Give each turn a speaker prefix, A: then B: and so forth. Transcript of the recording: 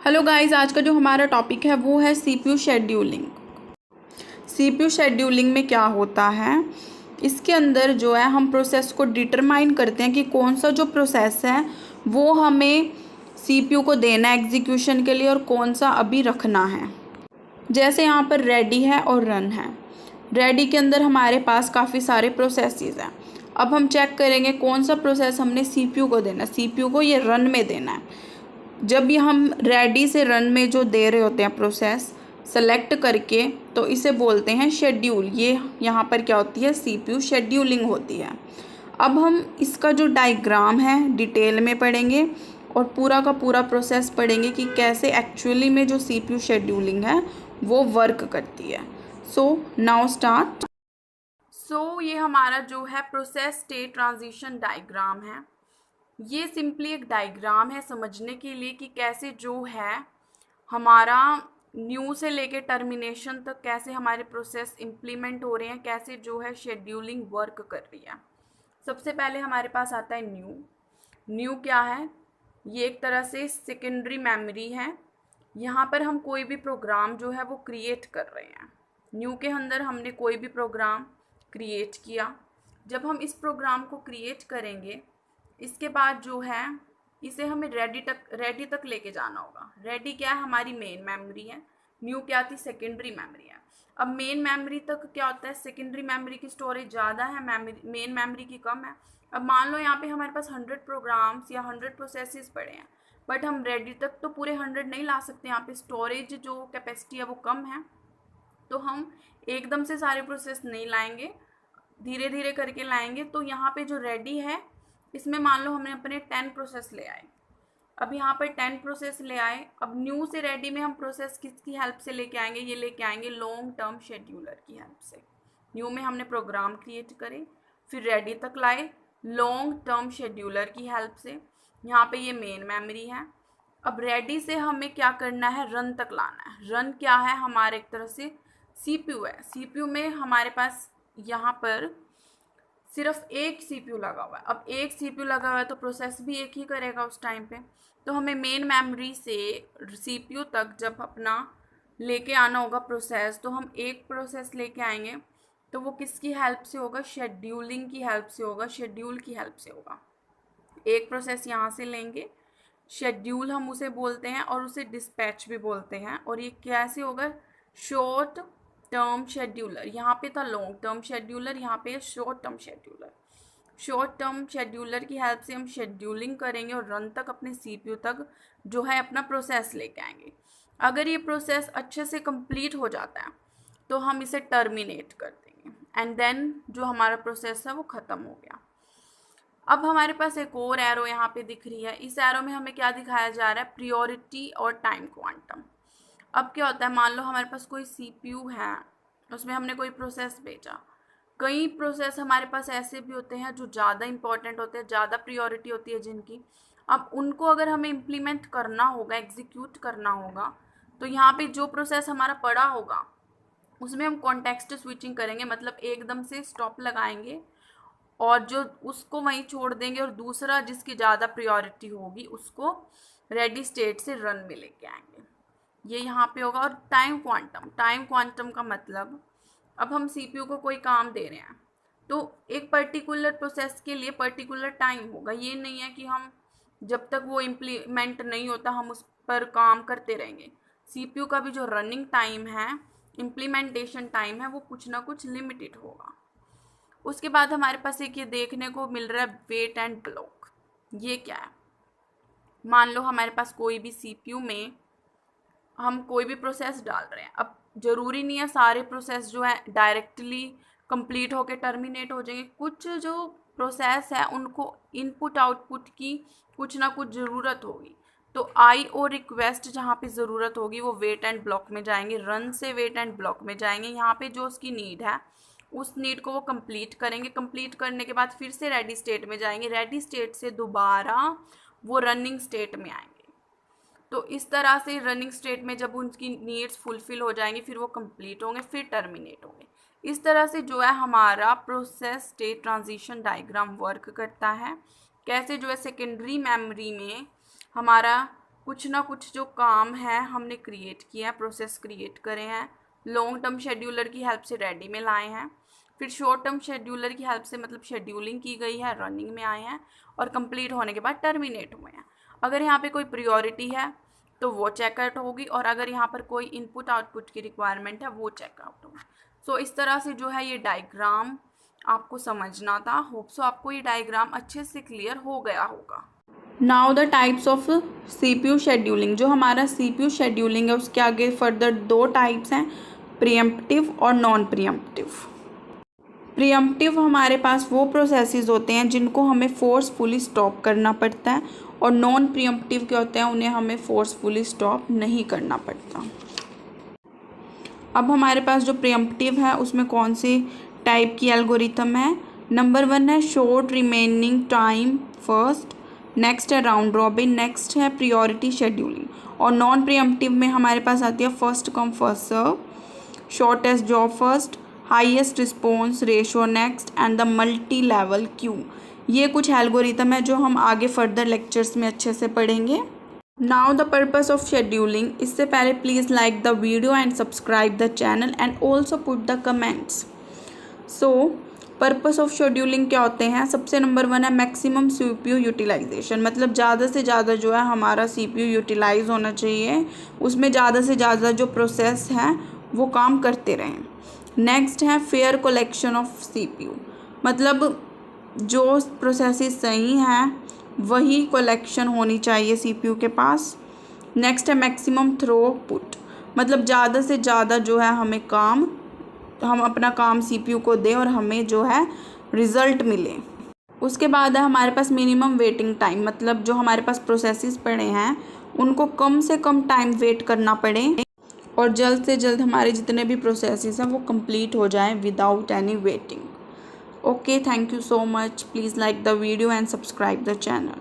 A: Hello guys, आज का जो हमारा टॉपिक है वो है सीपीयू शेड्यूलिंग। सीपीयू शेड्यूलिंग में क्या होता है, इसके अंदर जो है हम प्रोसेस को डिटरमाइन करते हैं कि कौन सा जो प्रोसेस है वो हमें सीपीयू को देना है एग्जीक्यूशन के लिए और कौन सा अभी रखना है। जैसे यहाँ पर रेडी है और रन है। रेडी के अंदर हमारे पास काफ़ी सारे प्रोसेसेस हैं। अब हम चेक करेंगे कौन सा प्रोसेस हमने सीपीयू को देना है। सीपीयू को ये रन में देना है। जब ये हम रेडी से रन में जो दे रहे होते हैं प्रोसेस सेलेक्ट करके, तो इसे बोलते हैं शेड्यूल। ये यहाँ पर क्या होती है, सीपीयू शेड्यूलिंग होती है। अब हम इसका जो डायग्राम है डिटेल में पढ़ेंगे और पूरा का पूरा प्रोसेस पढ़ेंगे कि कैसे एक्चुअली में जो सीपीयू शेड्यूलिंग है वो वर्क करती है। So now start. ये हमारा जो है प्रोसेस स्टेट ट्रांजिशन डायग्राम है। ये सिंपली एक डायग्राम है समझने के लिए कि कैसे जो है हमारा न्यू से लेके टर्मिनेशन तक कैसे हमारे प्रोसेस इम्प्लीमेंट हो रहे हैं, कैसे जो है शेड्यूलिंग वर्क कर रही है। सबसे पहले हमारे पास आता है न्यू। न्यू क्या है, ये एक तरह से सेकेंडरी मेमोरी है। यहाँ पर हम कोई भी प्रोग्राम जो है वो क्रिएट कर रहे हैं। न्यू के अंदर हमने कोई भी प्रोग्राम क्रिएट किया। जब हम इस प्रोग्राम को क्रिएट करेंगे, इसके बाद जो है इसे हमें रेडी तक लेके जाना होगा। रेडी क्या है, हमारी मेन मेमोरी है। न्यू क्या थी, सेकेंडरी मेमोरी है। अब मेन मेमोरी तक क्या होता है, सेकेंडरी मेमोरी की स्टोरेज ज़्यादा है, मेन मेमोरी की कम है। अब मान लो यहाँ पे हमारे पास 100 प्रोग्राम्स या 100 प्रोसेसेस पड़े हैं, बट हम रेडी तक तो पूरे 100 नहीं ला सकते। यहाँ पे स्टोरेज जो कैपेसिटी है वो कम है, तो हम एकदम से सारे प्रोसेस नहीं लाएंगे, धीरे धीरे करके लाएंगे। तो यहाँ पे जो रेडी है, इसमें मान लो हमने अपने 10 प्रोसेस ले आए। अब यहाँ पर 10 प्रोसेस ले आए। अब न्यू से रेडी में हम प्रोसेस किसकी हेल्प से लेके आएंगे, ये लेके आएंगे लॉन्ग टर्म शेड्यूलर की हेल्प से। न्यू में हमने प्रोग्राम क्रिएट करे, फिर रेडी तक लाए लॉन्ग टर्म शेड्यूलर की हेल्प से। यहाँ पे ये मेन मेमोरी है। अब रेडी से हमें क्या करना है, रन तक लाना है। रन क्या है, हमारे एक तरह से सीपीयू है। सीपीयू में हमारे पास यहाँ पर सिर्फ एक सीपीयू लगा हुआ है। अब एक सीपीयू लगा हुआ है तो प्रोसेस भी एक ही करेगा उस टाइम पे। तो हमें मेन मेमोरी से सीपीयू तक जब अपना लेके आना होगा प्रोसेस, तो हम एक प्रोसेस लेके आएंगे। तो वो किसकी हेल्प से होगा, शेड्यूलिंग की हेल्प से होगा, शेड्यूल की हेल्प से होगा। एक प्रोसेस यहाँ से लेंगे, शेड्यूल हम उसे बोलते हैं और उसे डिस्पैच भी बोलते हैं। और ये कैसे होगा, शॉर्ट टर्म शेड्यूलर। यहाँ पे था लॉन्ग टर्म शेड्यूलर, यहाँ पे short term scheduler. Short term scheduler की हेल्प से हम शेड्यूलिंग करेंगे और रन तक अपने सीपीयू तक जो है अपना प्रोसेस लेके आएंगे। अगर ये प्रोसेस अच्छे से कंप्लीट हो जाता है तो हम इसे टर्मिनेट कर देंगे एंड देन जो हमारा प्रोसेस है वो ख़त्म हो गया। अब हमारे पास एक और एरो यहाँ पे दिख रही है। इस एरो में हमें क्या दिखाया जा रहा है, प्रियोरिटी और टाइम क्वांटम। अब क्या होता है, मान लो हमारे पास कोई सीपीयू है, उसमें हमने कोई प्रोसेस भेजा। कई प्रोसेस हमारे पास ऐसे भी होते हैं जो ज़्यादा इंपॉर्टेंट होते हैं, ज़्यादा प्रियोरिटी होती है जिनकी। अब उनको अगर हमें इम्प्लीमेंट करना होगा, एग्जीक्यूट करना होगा, तो यहाँ पे जो प्रोसेस हमारा पड़ा होगा उसमें हम कॉन्टेक्स्ट स्विचिंग करेंगे। मतलब एकदम से स्टॉप लगाएंगे और जो उसको वहीं छोड़ देंगे और दूसरा जिसकी ज़्यादा प्रायोरिटी होगी उसको रेडी स्टेट से रन में लेके आएंगे। ये यहाँ पे होगा। और टाइम क्वांटम का मतलब, अब हम सीपीयू को कोई काम दे रहे हैं तो एक पर्टिकुलर प्रोसेस के लिए पर्टिकुलर टाइम होगा। ये नहीं है कि हम जब तक वो इम्प्लीमेंट नहीं होता हम उस पर काम करते रहेंगे। सीपीयू का भी जो रनिंग टाइम है, इम्प्लीमेंटेशन टाइम है, वो कुछ ना कुछ लिमिटेड होगा। उसके बाद हमारे पास एक ये देखने को मिल रहा है वेट एंड ब्लॉक। ये क्या है, मान लो हमारे पास कोई भी सीपीयू में हम कोई भी प्रोसेस डाल रहे हैं। अब ज़रूरी नहीं है सारे प्रोसेस जो है डायरेक्टली कंप्लीट होके टर्मिनेट हो जाएंगे। कुछ जो प्रोसेस है उनको इनपुट आउटपुट की कुछ ना कुछ ज़रूरत होगी, तो आई और रिक्वेस्ट जहाँ पे ज़रूरत होगी वो वेट एंड ब्लॉक में जाएंगे, रन से वेट एंड ब्लॉक में जाएंगे। यहाँ पे जो उसकी नीड है उस नीड को वो कंप्लीट करेंगे। कंप्लीट करने के बाद फिर से रेडी स्टेट में जाएंगे, रेडी स्टेट से दोबारा वो रनिंग स्टेट में आएंगे। तो इस तरह से रनिंग स्टेट में जब उनकी नीड्स फुलफिल हो जाएंगी फिर वो कंप्लीट होंगे, फिर टर्मिनेट होंगे। इस तरह से जो है हमारा process state transition diagram work करता है। कैसे जो है सेकेंडरी मेमोरी में हमारा कुछ ना कुछ जो काम है हमने क्रिएट किया है, प्रोसेस क्रिएट करे हैं, लॉन्ग टर्म शेड्यूलर की हेल्प से रेडी में लाए हैं, फिर शॉर्ट टर्म शेड्यूलर की हेल्प से मतलब शेड्यूलिंग की गई है, रनिंग में आए हैं और कंप्लीट होने के बाद टर्मिनेट हुए हैं। अगर यहाँ पे कोई प्रायोरिटी है तो वो चेकआउट होगी, और अगर यहाँ पर कोई इनपुट आउटपुट की रिक्वायरमेंट है वो चेकआउट होगी। सो इस तरह से जो है ये डायग्राम आपको समझना था। होप सो आपको ये डायग्राम अच्छे से क्लियर हो गया होगा। Now the types of CPU scheduling. जो हमारा CPU शेड्यूलिंग है उसके आगे फर्दर 2 टाइप्स हैं, प्रीएम्प्टिव और नॉन प्रीएम्प्टिव। प्रीएम्प्टिव हमारे पास वो प्रोसेसेस होते हैं जिनको हमें फोर्सफुली स्टॉप करना पड़ता है, और नॉन प्रीएम्प्टिव क्या होते हैं, उन्हें हमें फोर्सफुली स्टॉप नहीं करना पड़ता। अब हमारे पास जो प्रीएम्प्टिव है उसमें कौन सी टाइप की एल्गोरिथम है। नंबर 1 है short remaining time first, next है राउंड रॉबिन, नेक्स्ट है प्रियोरिटी शेड्यूलिंग, और नॉन प्रीएम्प्टिव में हमारे पास आती है first come first serve, shortest job first, highest response ratio next and the multi level queue. ये कुछ एल्गोरिथम है जो हम आगे फर्दर लेक्चर्स में अच्छे से पढ़ेंगे। Now the purpose of scheduling. इससे पहले please like the video and subscribe the channel and also put the comments. So purpose of scheduling क्या होते हैं। सबसे नंबर 1 है मैक्सिमम CPU यूटिलाइजेशन, मतलब ज़्यादा से ज़्यादा जो है हमारा CPU यूटिलाइज होना चाहिए, उसमें ज़्यादा से ज़्यादा जो प्रोसेस हैं वो काम करते रहें। नेक्स्ट है फेयर कलेक्शन ऑफ CPU, मतलब जो प्रोसेसेस सही हैं वही कलेक्शन होनी चाहिए CPU के पास। नेक्स्ट है मैक्सिमम थ्रूपुट, मतलब ज़्यादा से ज़्यादा जो है हम अपना काम CPU को दें और हमें जो है रिज़ल्ट मिले। उसके बाद है हमारे पास मिनिमम वेटिंग टाइम, मतलब जो हमारे पास प्रोसेसेस पड़े हैं उनको कम से कम टाइम वेट करना पड़े और जल्द से जल्द हमारे जितने भी प्रोसेसेस हैं वो कंप्लीट हो जाएं without any waiting. Okay, thank you so much. Please like the video and subscribe the channel.